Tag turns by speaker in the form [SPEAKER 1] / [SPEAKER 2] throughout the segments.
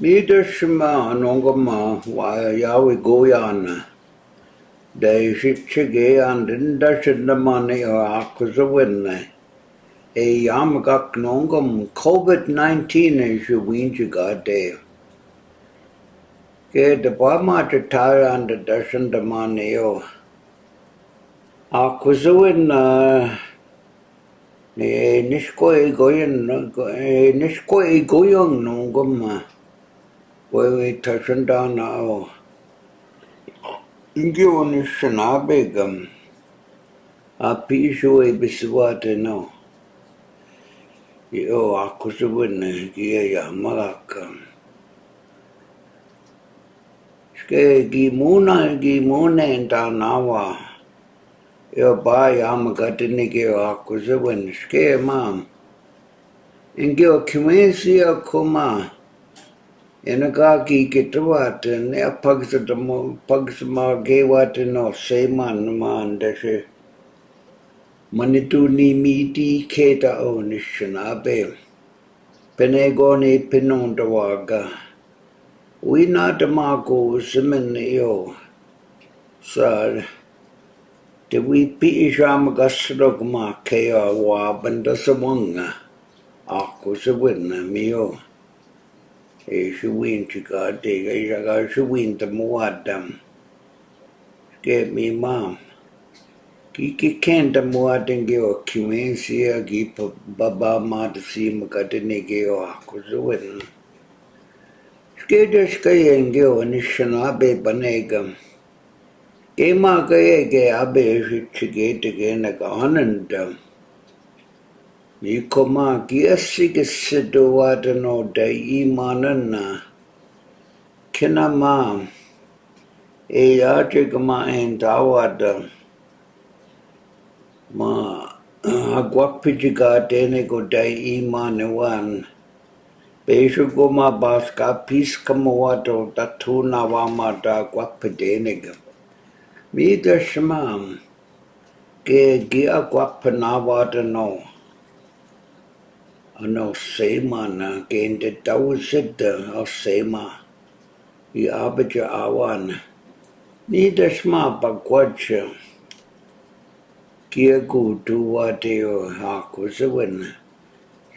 [SPEAKER 1] Midashma nongama wa yawi goyan. De shitchige and indashindamani akuzawin. A yamagak nongam COVID-19 is your winjiga de. Ke the Bama to tire and the dashandamani. Akuzawin nishko goyang nongama. Where we touching down now. Ingyo Anishinaabe apisho ebiswate no. Yo akusubun ya magaka. Ske gimune nawa. Yo ba yamagatini ke akusubun ske mam. Ingyo kimesi akuma. Enagaki kitwat ne pagsama gewat no seman man deshe. Manitu ni miti keta o Anishinaabe. Penegoni pinondawaga. We not mako simen yo. Sir. De we piisham gasrogma kea wa bandasamanga. Ako sa win mio. Shuwin chika de shuwin tamuadam. Get me mom. Kiki kenda muadengeo kimensia gipa baba madasi magadenegeo akuzuin. Skedeskayengeo Anishinaabe banegam. Gema gayege abe shichigate anandam. Nikoma giasigisidowatano de imanana. Kinama. Ajigama and awadam. Ma agwapijiga denego dai imanewan. Beshugoma baska piskamawato datuna wama da gwapidenega. Mida shmam. Gia gwapanawata no. Ano semana gende dawsida o sema. I abaja awan. Mida shma bagwacha. Kia gutu wateo hakuzawan.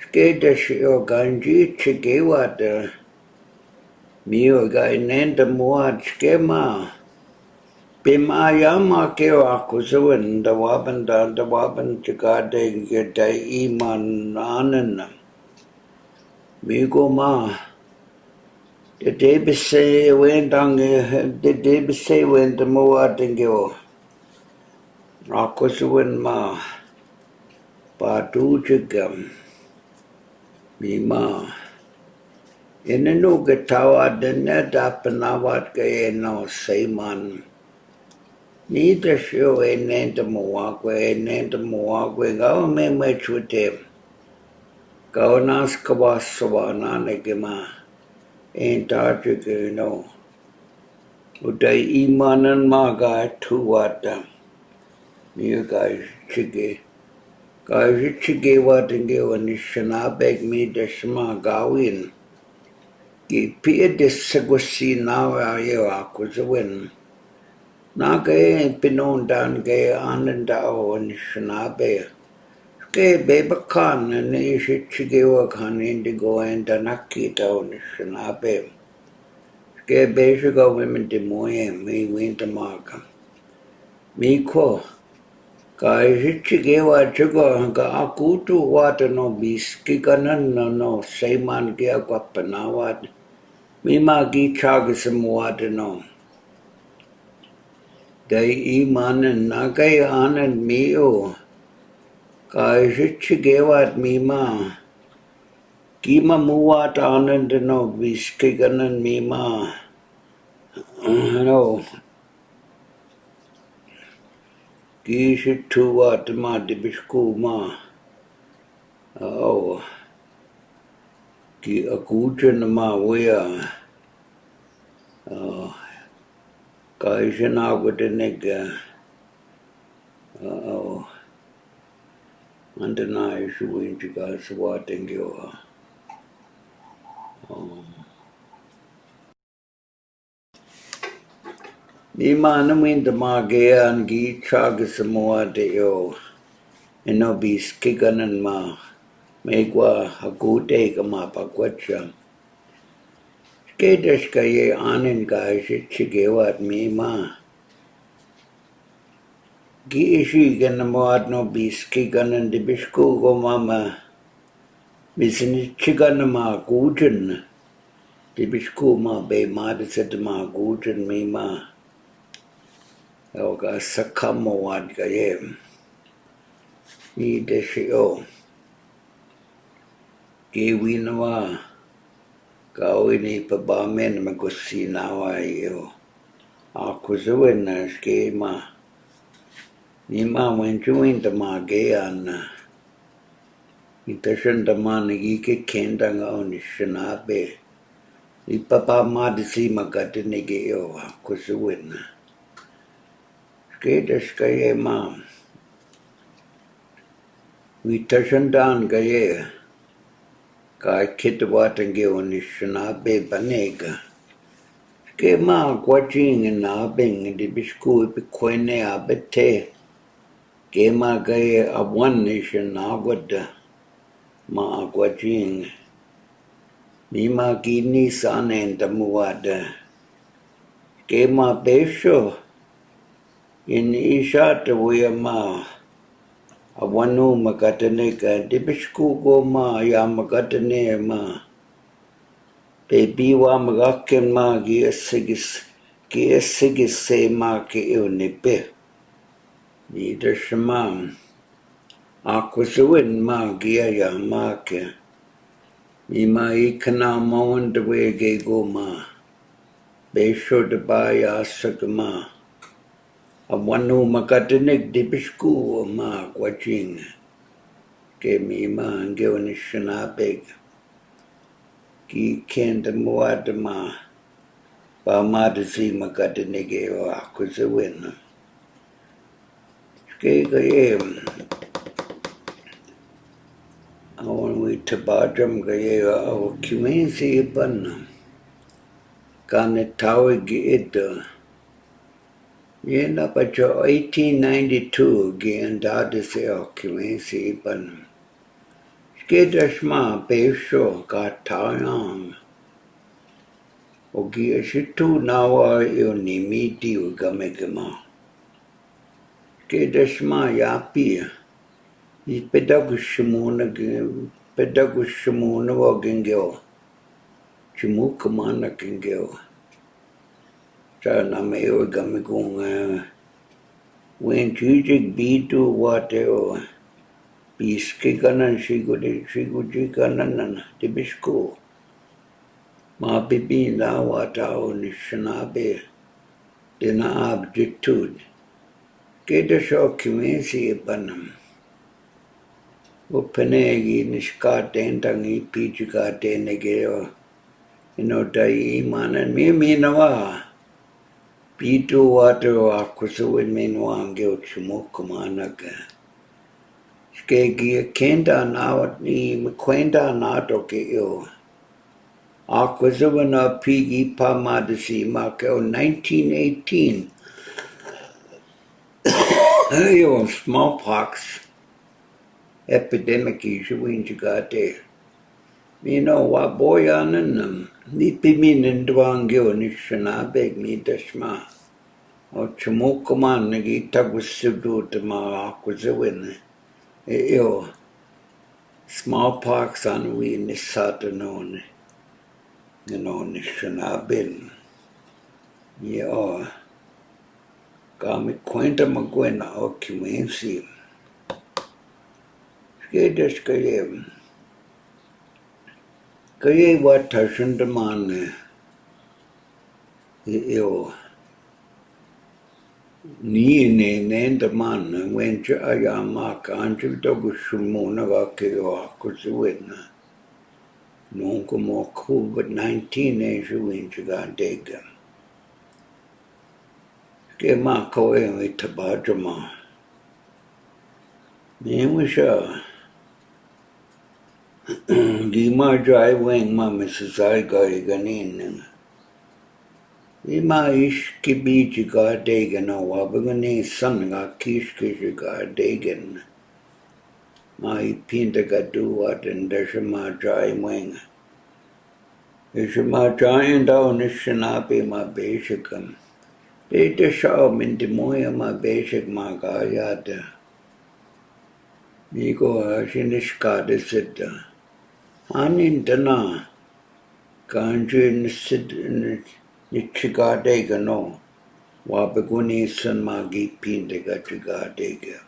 [SPEAKER 1] Skedashio ganji chigewata. Mio gai nenda muat skema. Bima yama keo hakuzawan. The waban chigade gedai iman anana. Migo ma. The debise went the muat and go. Akusuin ma patujigam mima inenu getawa dene dapanawat kaya no seman nida show nenda muwagwe gawa me mechute gawa nas kawasawa nanagima entajige no uday imanan maga tuwata you guys chige. Guys chige what and give Anishinaabe me the shma gawin. Gi pia disagwasi now ayo akuzawin. Nage pinon dan ge ananda o Anishinaabe. Ke bebakan and ishi chige wakan indigo and danaki ta Anishinaabe. Ke beshiga women de moye me winter mark. Miko. Chigewa chugo ga akutu wata no biskikanan no seman kia kwapanawat. Mima gi chagisam wata no. Dai iman nagai anand mio. Chigewat mima. Kima muwat anand no biskikanan mima. No. Gishi tuwa ma dibishku ma. Oh. Ki akuchen ma wea. Oh. Kaishana wadenega. Oh. Andana ishu winchiga swatengyo. Oh. Mima namin damagea ang gichag sa mga deo. Inobis kikanan ma. Megwa hagute ka mapagwatsa. Kedes kaye anin ka chigewa at mima. Giishi ka na mo at no bis kikanan di bisku ko mama. Bisin chiga na ma gujan. Di bisku ma be madasit ma gujan mima. Oga sakamo at kaye. Ni desio. Giwi nawa. Kau ini pabamen magusinawa iyo. Ako zuwin na skema. Nima wenjuin damagean na. Itasyan daman nagiki kenda nga Anishinaabe. Ipapamadisi magatinig iyo. Ako zuwin na. Skedas kaye ma. Itasyan dan kaye. Kai kitawatan ge Anishinaabe banega. Ke ma gwajing na abing di bisku ipikwene abete. Ke ma gaye a one nation agwada. Ma gwajing. Mi ma gini sanen damuada. Ke ma besho. In isha tawiya ma. Awanu magatanega di bisku go ma ya magatane ma. Baby wa magaken ma giasigis se ma ke unipe. Ni da shama. Akusuin ma gia ya ma ke. Ni ma ikana mawan de wege go ma. Besho de ba ya sagma. Awanu magatanig di bisku ma gwajing. Ke mi ma nge Anishinaabe. Ki kenda muada ma. Ba madasi magatanig o akusuin. Ke gaye. Awan wi tabajam gaye o kimensi iban. Kane tawe gi ito. Yena pacho 1892 giandade se okimensi iban. Skedashma pesho ka tayang. Ogi ashitu nawa yo nimiti ugamegama. Skedashma yapi. I pedagushimuna wa gingyo. Chimukamana gingyo. Sana mayo gamigong when jijig bitu wateo biski kanan shiguji kanan dibisko mabibi na watao Anishinaabe dina abjitude keda sho kimensi ipanam upanegi nishkate tangi pichikate negeo inodai imanan mimi nawa Pitu water akusuin minwange uchumukumanaga. Skegi kenda nawat ni mkwenda nato ke yo. Akusuin a pigi pamadasi makeo 1918. Yo smallpox epidemic ishuin chigate. Mino wa boyanan nipiminin dwange Anishinaabe mi dashma. O chumukuman nagitagusudu tama akuzuwin. Yo smallpox anwi nisata noon. Anishinaabe. Yo kami kwenta magwena o kimensi. Skedas kaye. Kaye watashandaman. Yo ni nendaman wencha ayama kanchil togushumuna wakeo akuzuwin. Nunca mo COVID-19 eshuin chigadega. Ke ma koe itabajama. Niwisha. Gima jai weng ma Mrs. Aigai ganin. Ima ish kibijiga degen o wabugani sanga kishkishiga degen. My pintaga duat and deshama jai wing. Deshama jai and Anishinaabe ma beshikam. Beta shaw mintimuya ma beshik ma gayada. Nigo ashinishkada siddha. Anin dana. Kanji nisid nichigadega no. Wabaguni san magi pintaga chigadega.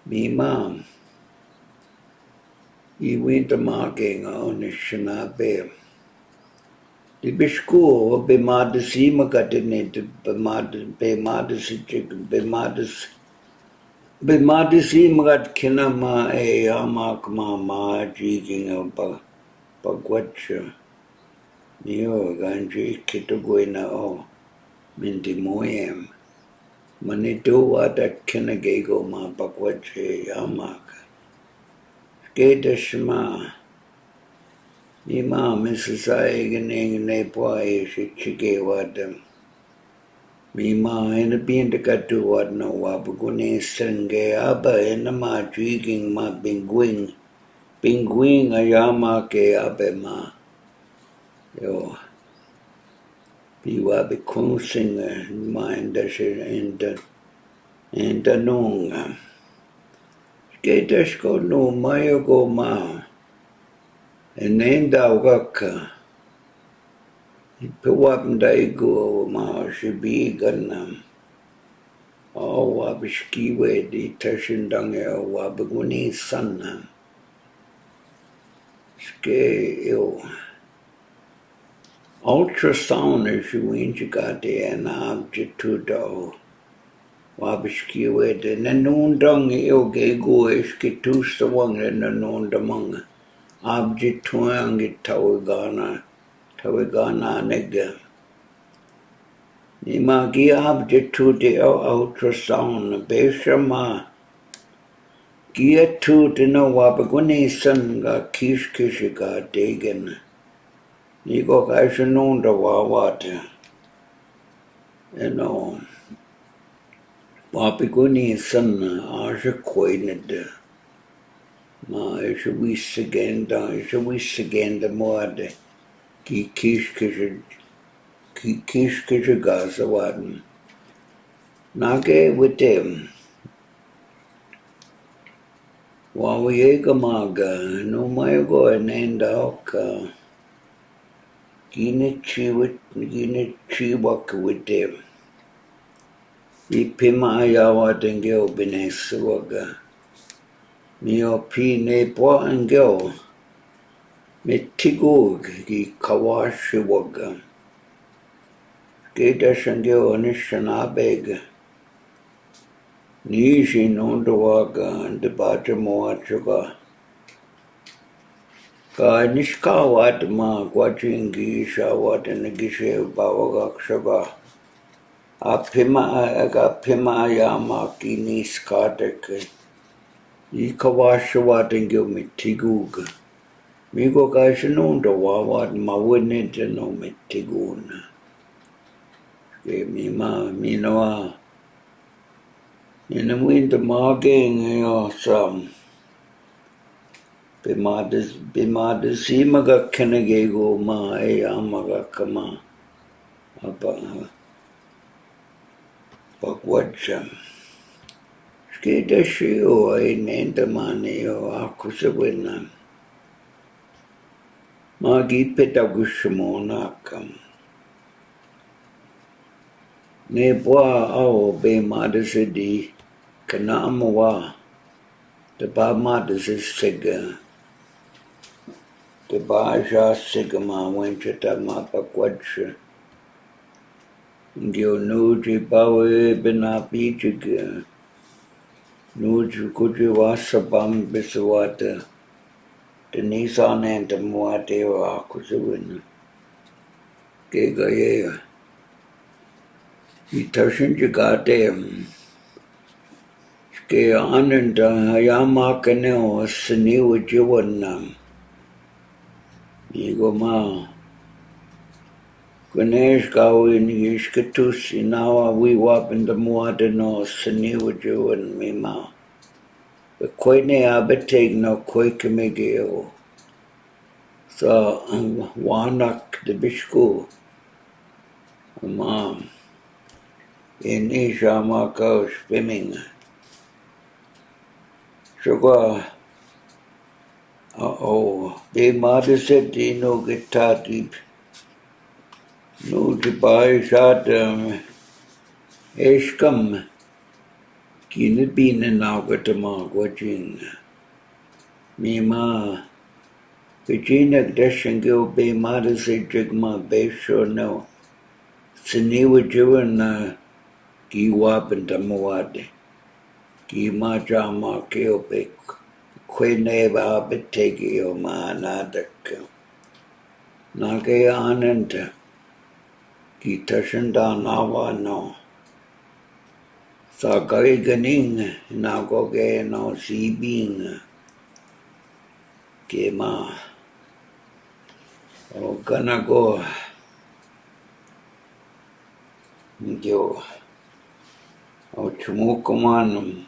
[SPEAKER 1] Me mom. I went to marking on Anishinaabe. The Bishku, Bemadasi Makatine, Bemadasi Magat Kinama, a Yamak Mama, jigging of Bagwacha, Neo Ganji, Kitaguina, o Minti Moyam, Manitou, what at Kinagago, Ma Bagwache, Yamak. Gata Shema. Ima Mrs. Aiganing Nepoi Shichige Wadam. Mima in the Pintakatu what no Wabuguni Senge Abba in the ma jigging ma binguing. Binguing Ayamake Abema. Yo. Biwa Bikung singer mind that she in the nung. Skatashko no Mayogo ma. And then Dawaka. Pewapndaigo ma shibi ganam. O wabishkiwe di tashindange o wabaguni sanam. Ske yo. Ultrasound is you injigate and abjitudo. Wabishkiwe de nanundang yo gego iskitu sawang nanundamanga. Abjituang tawagana. Tawagana nega. Nimagi abjitu de ultrasound beshama. Gia tu de no wabaguni sanga kishkishiga degen. Nigo kashanunda wawata. Wabaguni sana asha koined. Ma isha wisagenda moade. Ki kishkishiga sawadn. Nage with them. Wawayega maga, no mayago and endaoka. Ginichi wak with them. Ipima ayawa dengeo binesawaga. Mio pine po angeo. Mitigug ki kawashi waga. Geta shangeo Anishinaabe. Nishi nondawaga and the Bajamoachaga. Ka nishkawat ma kwachingi shawat and gishe bawagakshaga. Apima yamaki niskatek. Ikawashawat and gilmitigug. Migo kashanunda wawat mawinit no mitiguna. Give me ma minoa. In the winter marking some Bimadasi maga kenegego ma amaga kama apa Bagwacha. Skita shio nenda mani akusawina. Magi petagushamonakam. Ne boa ao be madasidi kanamawa. The ba madasisiga. The baja sigama winchata mapakwacha. Ndio nuji bawe benapichiga. Nuji kuji wasabam bisawata. The Nissan and the Muate wa Kusuwin. Gigaya. Itashin Jigate. Ske anand Yamakano Siniwa Jiwanam. Igoma. Ganesh Gawin Yishkatus Inawa we wap in the Muadano Saniwaju and Mima. The Koine Abeteg no Koikamigeo. So Wanak the Bishku. Mom. In Ishamaka swimming. Sugar. They mother said, no guitar deep. No to buy shot, Eshkam. Kinit been in Nagatama watching. Mima. Virginia Deshangil Bay mother said, Jigma Besho no. Siniwa Juan, Giwap and Tamawadi. Gima Jama Keopik. Queneva Betegi o Manadak. Nage Ananta. Kitashanda Nawa no. Sagai Ganing, Nagoge no Sibing. Kema. O Ganago. Yo. O Chumukamanum.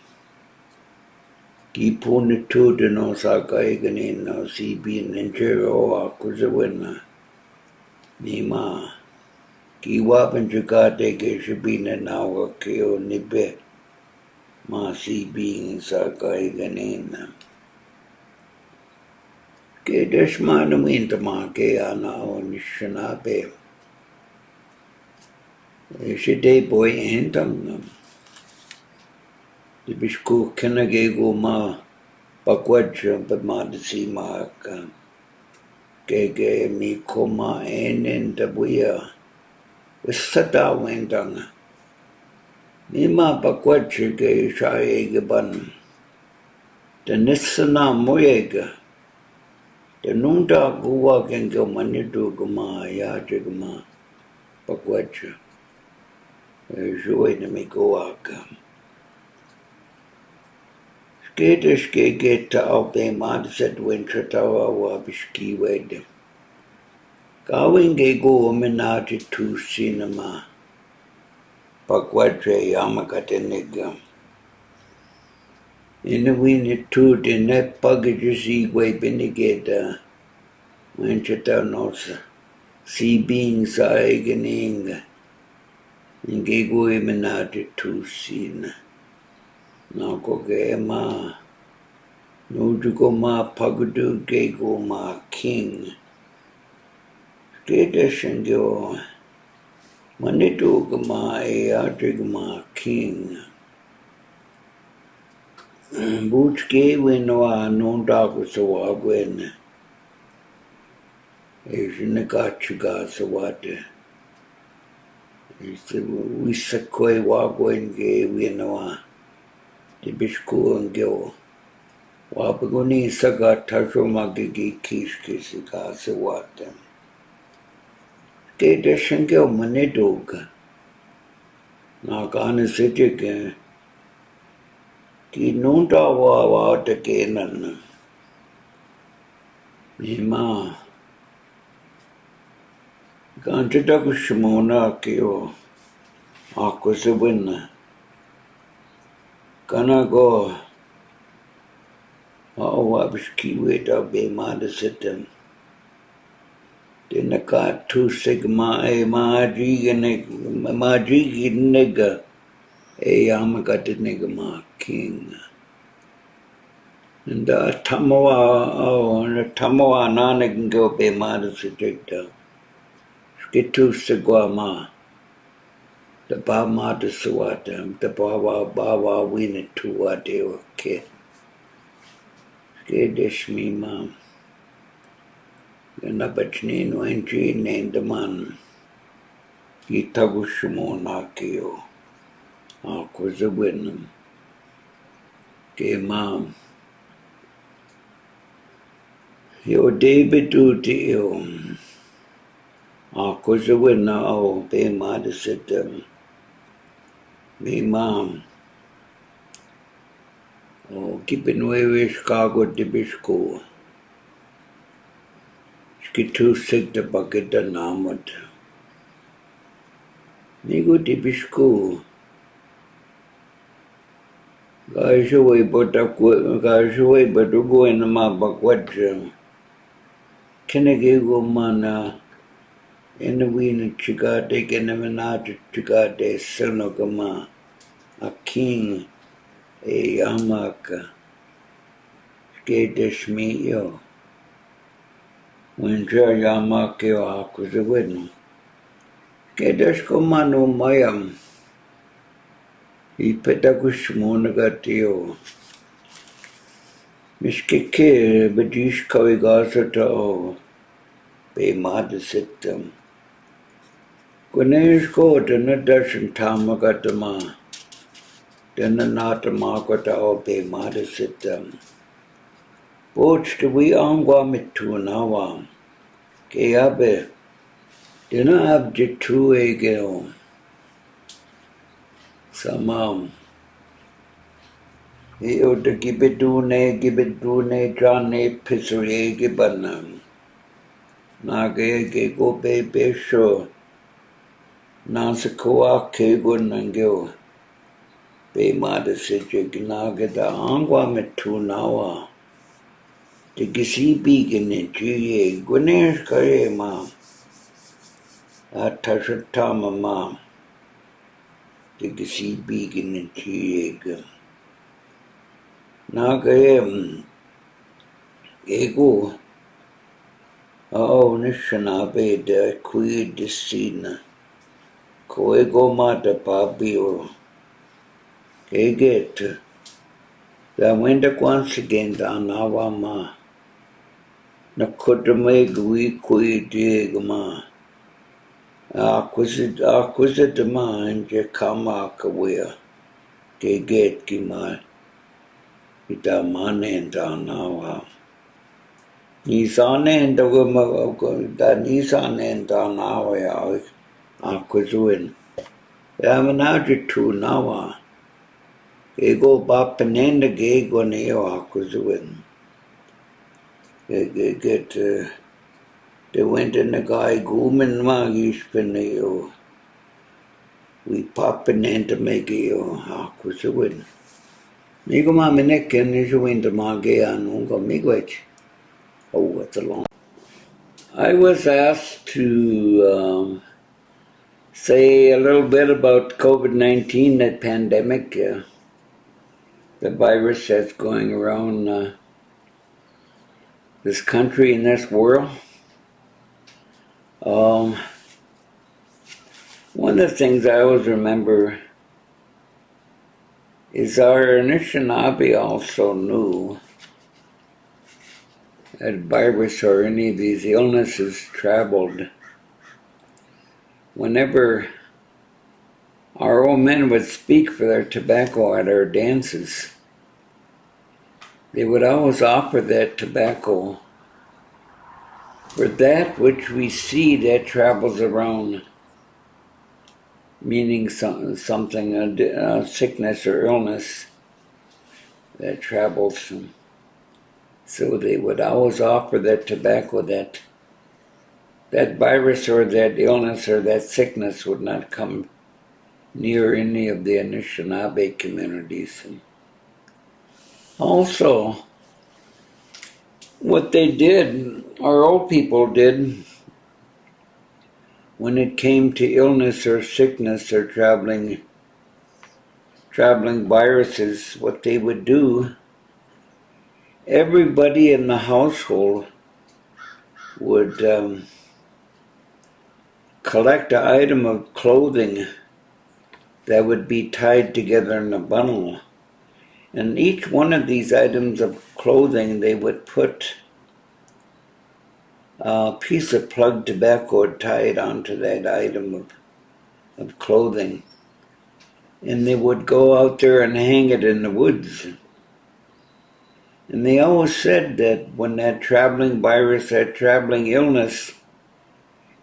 [SPEAKER 1] Kipunitude no Sagai Ganing no Sibing and Jero Akuzawina. Nima. Kiwap and Jagate Geshabina Nawa Keo Nibe. Masi being Sagai Ganin. Ke Deshmanum Intama Ke Ana Anishinaabe. Shide boy Entam. The Bishku Kenagego Ma Bakwaja Bamadisi Mark. Gege Mikoma Enen Dabuya. Sata Wendang. Nima Bakwaja Ge Shaegaban. The Nissana Moyega. The Nunda Guwa Gengo Manidu Guma Yajigma Bakwaja. Joy to me Goaka. Skatish get out the mad said Winchatawa Wabishki Wed. Gawing Gego Menaji to cinema. Bakwaja Yamakateniga. In the wind to the net puggages Egway Benegata. Winchatanos. Sea beings are egening. In Gego Menaji to scene. Nakoge ma. Nujugo ma Pagadu Gego ma king. Skadeshangyo. Manitugama Eatrigma king. Butchke Winoa non Dago Gwen. Ishinagachuga Sawate. Wisakoi Wagwen Gay Winoa. The Bishku and Gil. Wapaguni Saga Tajomagigi Kishkisika Sawate. Skadeshangyo Manitug. Nagana Sitik. Ki nunta wa te kenan. Mima. Gantita kushmona kio. Akusibin. Kana go. Wabishki weta be mad sitem. Dinaka 2 sigma maji nigga. Yamagati nigga king. And the Tamawa Nanak go be mad sujecta. Skitu Sigwama. The Bama to Suwatam, the Bawa win it to what they were kid. Skadish me, ma'am. The Nabachnin Wenji named the man. Itagushimo Nakio. Was a win. Okay, ma'am. Your David duty, was a winner, be mad sit them. Me, ma'am. Keeping away with Chicago de Bishko. Skitu sick the bucket the Namut. Nigo tibishku. Gaishaway batugo in ma bakwatja. Kenegego mana in the ween chigate geneminata chigate sonogama. A king a yamaka. Skadeshmi yo. Winja yamake o akuzawin. Kedeshko mano mayam. Ipetakushmonagatio. Mishkeke badish kawigazata o. Be madasitam. Gunesh go to Nadashan Tamagatama. Dananatamagata o be madasitam. Boch to we angwa mitunawa. Keabe. Dina abjitu egeo. Samam. Eo de gibidune jane pisure gibanam. Nage gego be besho. Nasakoa kegun nangyo. Be madasije gnagada angwa mitunawa. The gisi begin juye gunesh kare ma. Atashatama ma. The gisi begin juye. Nagayam ego. Anishinaabe de kui disina. Koego mata pabio. Keget. The winter once again down awama. Nakutame gui kui diegama. Acquisitama and Jakama kawea. Keget kima. Ita mane and down awa. Nisane and the Nisane and down awa. Acquisuin. Yamanaju nawa. Ego bapanenda gego neo acquisuin. They went in the guy gumen magish peneo. We poppin into megio acquisuin. Migoma minekin is winter magia nunga migwich. Oh, it's a long. I was asked to say a little bit about COVID-19, that pandemic, the virus that's going around this country and this world. One of the things I always remember is our Anishinaabe also knew that virus or any of these illnesses traveled. Whenever our old men would speak for their tobacco at our dances, they would always offer that tobacco for that which we see that travels around, meaning something, a sickness or illness that travels from. So they would always offer that tobacco, that virus or that illness or that sickness would not come near any of the Anishinaabe communities. And also, what they did, our old people did, when it came to illness or sickness or traveling viruses, what they would do, everybody in the household would collect an item of clothing that would be tied together in a bundle. And each one of these items of clothing, they would put a piece of plug tobacco tied onto that item of clothing. And they would go out there and hang it in the woods. And they always said that when that traveling virus, that traveling illness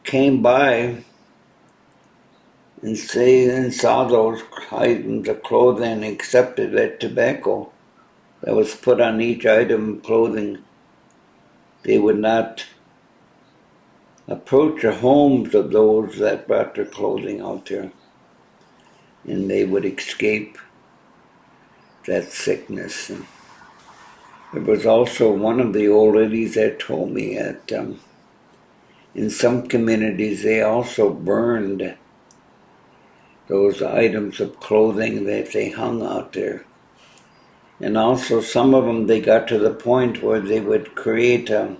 [SPEAKER 1] came by and saw those items of clothing and accepted that tobacco that was put on each item of clothing, they would not approach the homes of those that brought their clothing out there. and they would escape that sickness. And there was also one of the old ladies that told me that in some communities they also burned those items of clothing that they hung out there. And also some of them, they got to the point where they would create an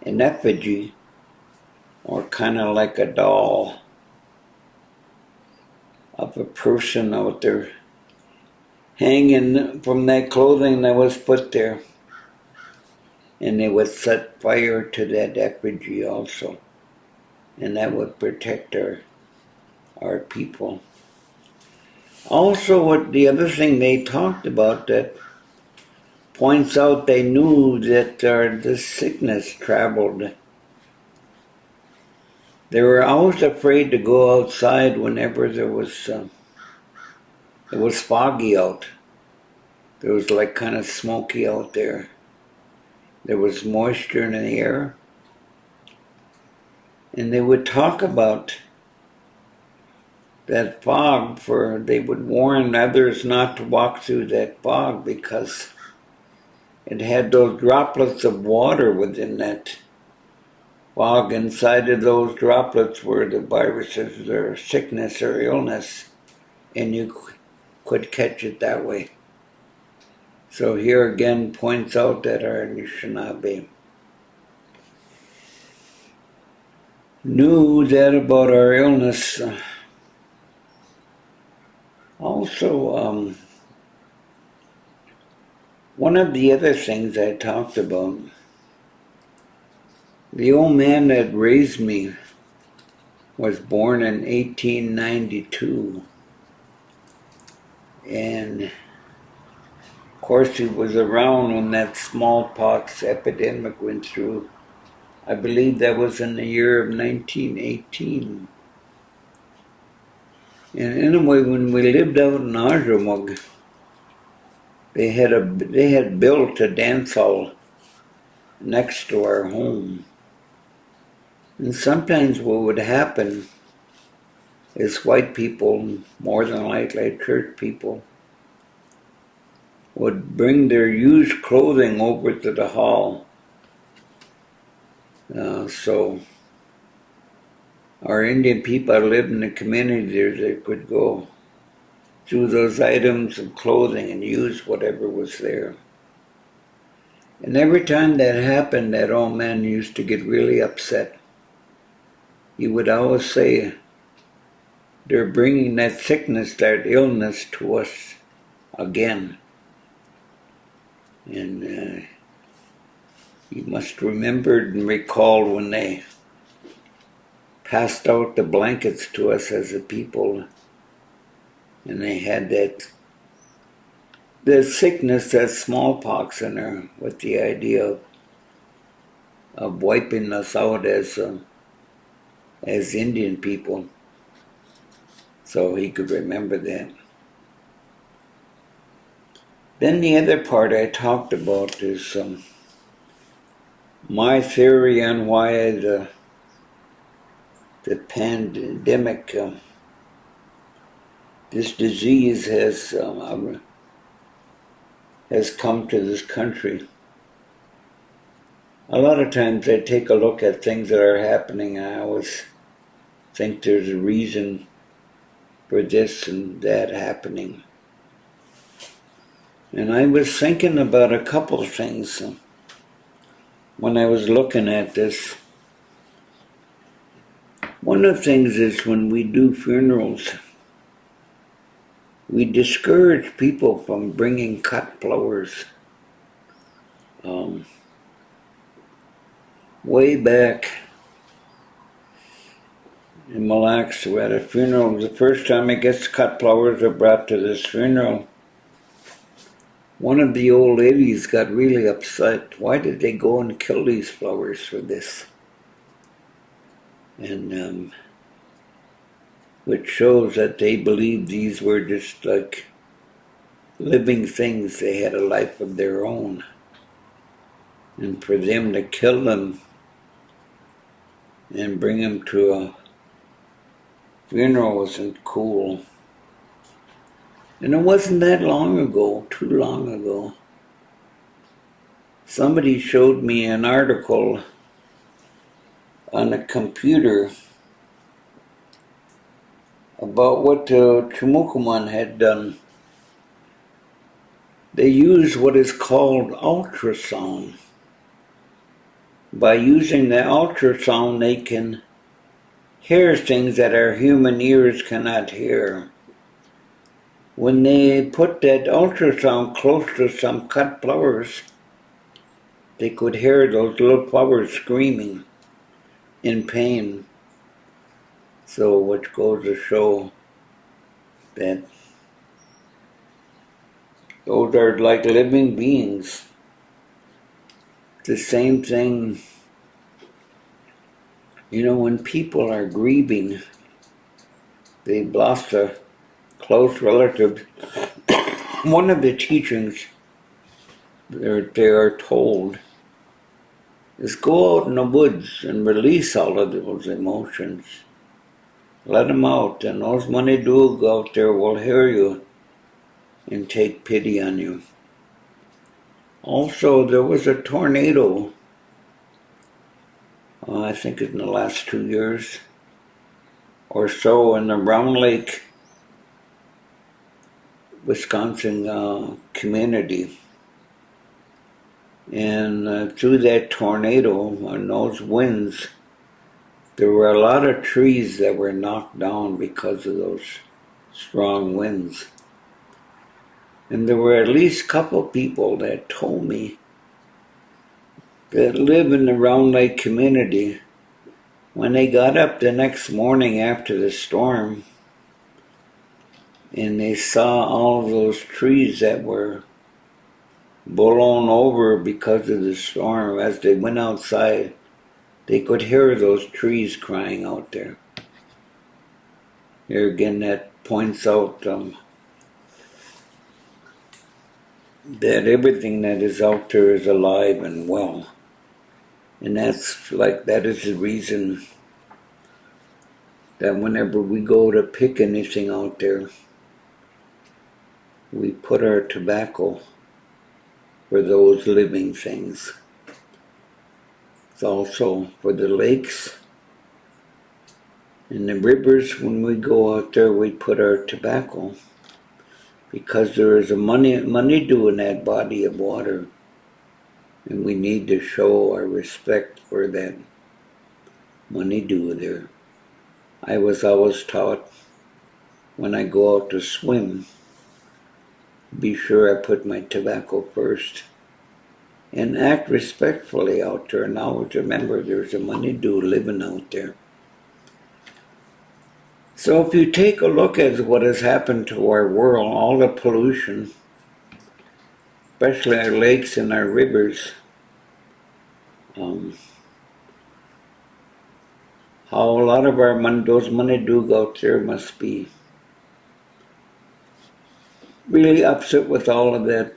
[SPEAKER 1] effigy, or kind of like a doll, of a person out there hanging from that clothing that was put there. And they would set fire to that effigy also. And that would protect our people. Also, what the other thing they talked about that points out they knew that this sickness traveled. They were always afraid to go outside whenever it was foggy out. There was like kind of smoky out there. There was moisture in the air. And they would talk about that fog, they would warn others not to walk through that fog because it had those droplets of water within that fog. Inside of those droplets were the viruses or sickness or illness, and you could catch it that way. So here again points out that our Anishinaabe knew that about our illness. Also, one of the other things I talked about, the old man that raised me was born in 1892, and of course he was around when that smallpox epidemic went through. I believe that was in the year of 1918. And anyway, when we lived out in Ojibwe, they had built a dance hall next to our home. And sometimes what would happen is white people, more than likely church people, would bring their used clothing over to the hall. So our Indian people that lived in the community there, they could go through those items of clothing and use whatever was there. And every time that happened, that old man used to get really upset. He would always say, they're bringing that sickness, that illness to us again. And you must remember and recall when they passed out the blankets to us as a people, and they had that sickness, that smallpox in there, with the idea of wiping us out as Indian people. So he could remember that. Then the other part I talked about is my theory on why the pandemic, this disease has come to this country. A lot of times I take a look at things that are happening and I always think there's a reason for this and that happening. And I was thinking about a couple of things when I was looking at this. One of the things is when we do funerals, we discourage people from bringing cut flowers. Way back in Mille, we had a funeral. The first time I guess cut flowers were brought to this funeral, one of the old ladies got really upset. Why did they go and kill these flowers for this? And which shows that they believed these were just like living things. They had a life of their own. And for them to kill them and bring them to a funeral wasn't cool. And it wasn't that long ago, too long ago. Somebody showed me an article on a computer about what the Chimukuman had done. They use what is called ultrasound. By using the ultrasound, they can hear things that our human ears cannot hear. When they put that ultrasound close to some cut flowers, they could hear those little flowers screaming in pain. So, which goes to show that those are like living beings. The same thing, when people are grieving, they've lost a close relative. One of the teachings they are told is go out in the woods and release all of those emotions. Let them out, and those Manidoog out there will hear you and take pity on you. Also, there was a tornado, I think in the last 2 years or so, in the Round Lake, Wisconsin community. And through that tornado and those winds, there were a lot of trees that were knocked down because of those strong winds. And there were at least a couple people that told me that live in the Round Lake community, when they got up the next morning after the storm and they saw all of those trees that were blown over because of the storm, as they went outside, they could hear those trees crying out there. Here again, that points out that everything that is out there is alive and well. And that is the reason that whenever we go to pick anything out there, we put our tobacco for those living things. It's also for the lakes and the rivers. When we go out there, we put our tobacco, because there is a money due in that body of water, and we need to show our respect for that money due there. I was always taught, when I go out to swim, be sure I put my tobacco first and act respectfully out there, and always remember there's a money due living out there. So if you take a look at what has happened to our world, all the pollution, especially our lakes and our rivers, how a lot of those Manidoog out there must be really upset with all of that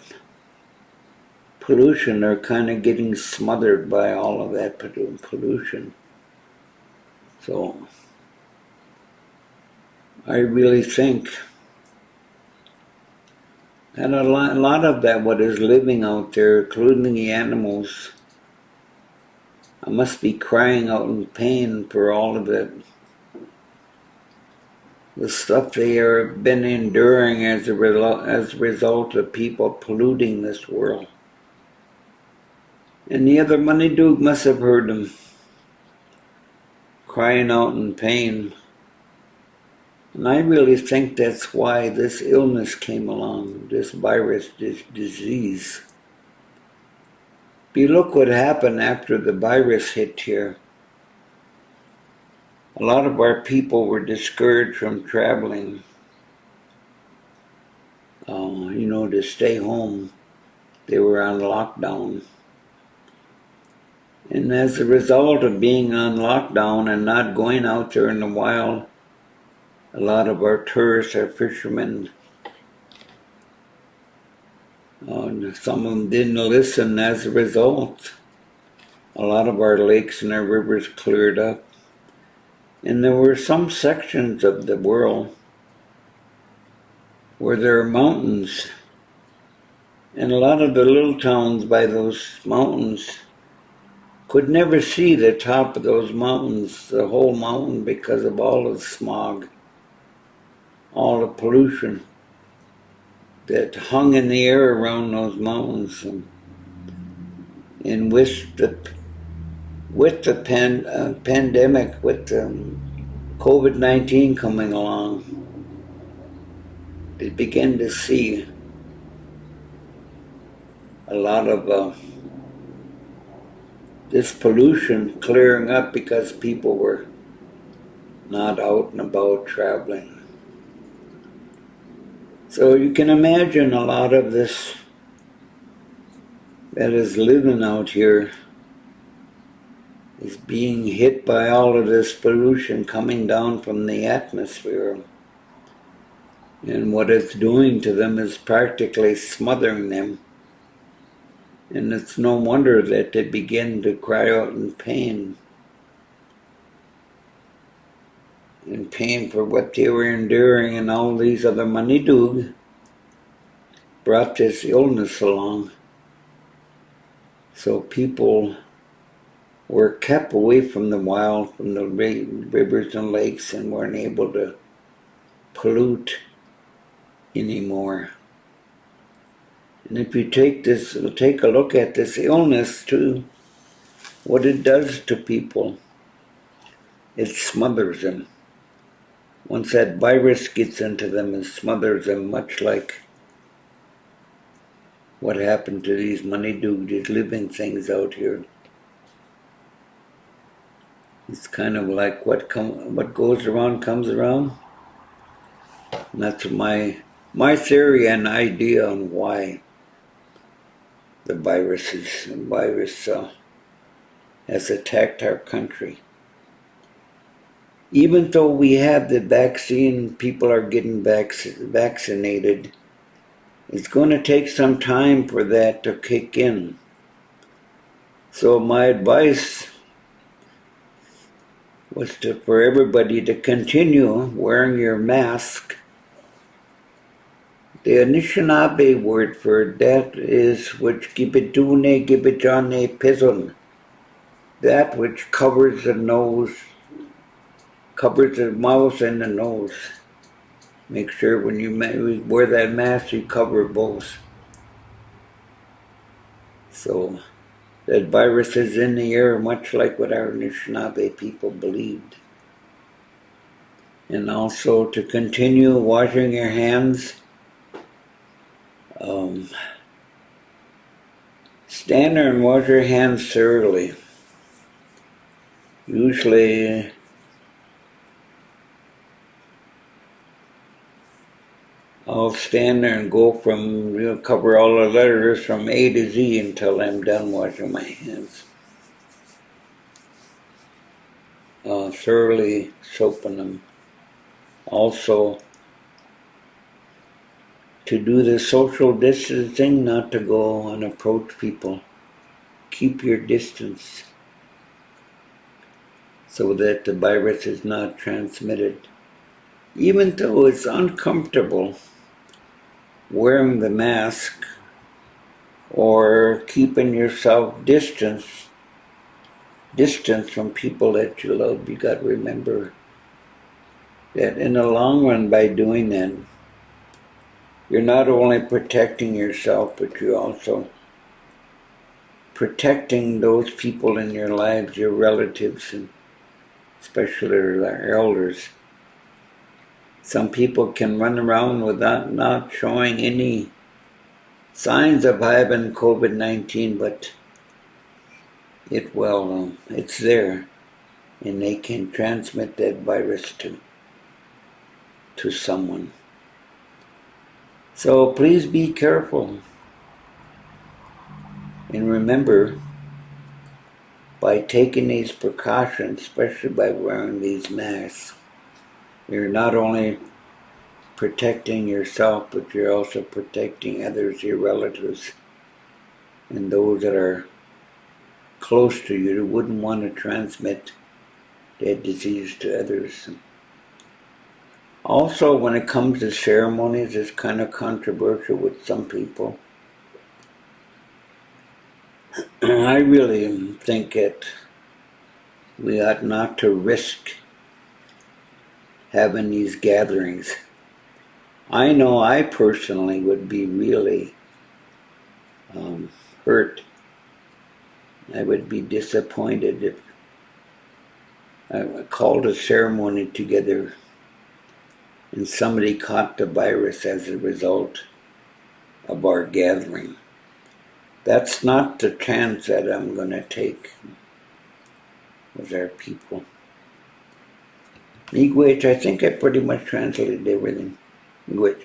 [SPEAKER 1] pollution. They're kind of getting smothered by all of that pollution. So I really think that a lot of that, what is living out there, including the animals, I must be crying out in pain for all of it. The stuff they have been enduring as a result of people polluting this world. And the other Manidoog must have heard them crying out in pain. And I really think that's why this illness came along, this virus, this disease. If you look what happened after the virus hit here, a lot of our people were discouraged from traveling, to stay home. They were on lockdown. And as a result of being on lockdown and not going out there in the wild, a lot of our tourists, our fishermen, some of them didn't listen. As a result, a lot of our lakes and our rivers cleared up. And there were some sections of the world where there are mountains. And a lot of the little towns by those mountains could never see the top of those mountains, the whole mountain, because of all the smog, all the pollution that hung in the air around those mountains. And with the pandemic, with COVID-19 coming along, they began to see a lot of this pollution clearing up because people were not out and about traveling. So you can imagine a lot of this that is living out here is being hit by all of this pollution coming down from the atmosphere. And what it's doing to them is practically smothering them. And it's no wonder that they begin to cry out in pain. In pain for what they were enduring, and all these other Manidug brought this illness along. So people were kept away from the wild, from the rivers and lakes, and weren't able to pollute anymore. And if you take a look at this illness too, what it does to people, it smothers them. Once that virus gets into them, it smothers them, much like what happened to these Manidug, these living things out here. It's kind of like what goes around comes around. And that's my theory and idea on why the virus has attacked our country. Even though we have the vaccine, people are getting vaccinated, it's going to take some time for that to kick in. So my advice was for everybody to continue wearing your mask. The Anishinaabe word for that is which gibidune gibijane pizun, that which covers the nose, covers the mouth and the nose. Make sure when you wear that mask you cover both. So that virus is in the air, much like what our Anishinaabe people believed. And also to continue washing your hands. Stand there and wash your hands thoroughly. Usually I'll stand there and go from, cover all the letters from A to Z until I'm done washing my hands. Thoroughly soaping them. Also, to do the social distancing, not to go and approach people. Keep your distance so that the virus is not transmitted. Even though it's uncomfortable wearing the mask or keeping yourself distance from people that you love, you got to remember that in the long run, by doing that, you're not only protecting yourself, but you're also protecting those people in your lives, your relatives, and especially their elders. Some people can run around without not showing any signs of having COVID-19, but it's there, and they can transmit that virus to someone. So please be careful. And remember, by taking these precautions, especially by wearing these masks, you're not only protecting yourself, but you're also protecting others, your relatives, and those that are close to you who wouldn't want to transmit that disease to others. Also, when it comes to ceremonies, it's kind of controversial with some people. I really think that we ought not to risk having these gatherings. I know I personally would be really hurt. I would be disappointed if I called a ceremony together and somebody caught the virus as a result of our gathering. That's not the chance that I'm going to take with our people. Miigwech, I think I pretty much translated everything. Miigwech.